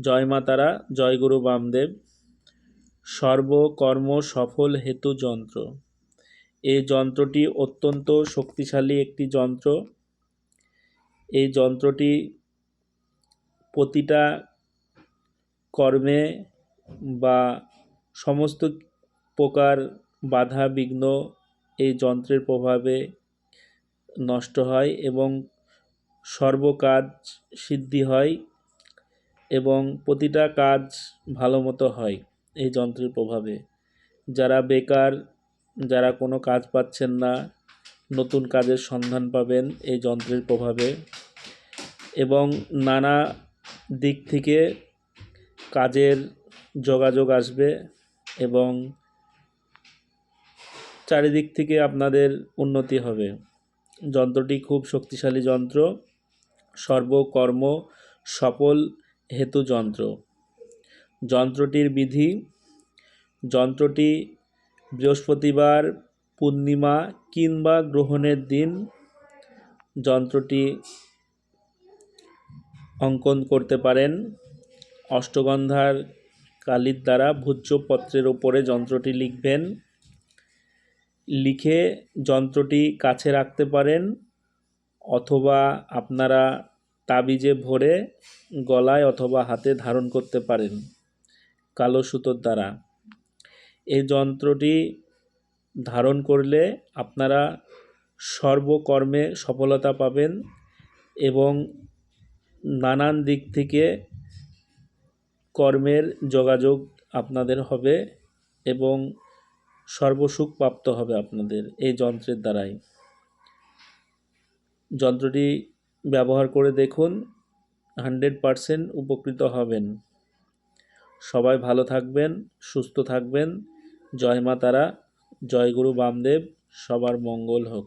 জয় মা তারা, জয় গুরু বামদেব। সর্বকর্ম সফল হেতু যন্ত্র। এই যন্ত্রটি অত্যন্ত শক্তিশালী একটি যন্ত্র। এই যন্ত্রটি প্রতিটা কর্মে বা সমস্ত প্রকার বাধা বিঘ্ন এই যন্ত্রের প্রভাবে নষ্ট হয় এবং সর্বকাজ সিদ্ধি হয় এবং প্রতিটা কাজ ভালো মতো হয় এই যন্ত্রের প্রভাবে। যারা বেকার, যারা কোনো কাজ পাচ্ছেন না, নতুন কাজের সন্ধান পাবেন এই যন্ত্রের প্রভাবে এবং নানা দিক থেকে কাজের যোগাযোগ আসবে এবং চারিদিক থেকে আপনাদের উন্নতি হবে। যন্ত্রটি খুব শক্তিশালী যন্ত্র, সর্বকর্ম সফল হেতু যন্ত্র। যন্ত্রটির বিধি: যন্ত্রটি বৃহস্পতিবার, পূর্ণিমা কিংবা গ্রহণের দিন যন্ত্রটি অঙ্কন করতে পারেন। অষ্টগন্ধার কালির দ্বারা ভূর্জপত্রের ওপরে যন্ত্রটি লিখবেন। লিখে যন্ত্রটি কাছে রাখতে পারেন অথবা আপনারা তাবিজে ভরে গলায় অথবা হাতে ধারণ করতে পারেন কালো সুতোর দ্বারা। এই যন্ত্রটি ধারণ করলে আপনারা সর্বকর্মে সফলতা পাবেন এবং নানান দিক থেকে কর্মের যোগাযোগ আপনাদের হবে এবং সর্বসুখ প্রাপ্ত হবে আপনাদের এই যন্ত্রের দ্বারাই। যন্ত্রটি ব্যবহার করে দেখুন, 100% উপকৃত হবেন। সবাই ভালো থাকবেন, সুস্থ থাকবেন। জয় মা তারা, জয় গুরু বামদেব। সবার মঙ্গল হোক।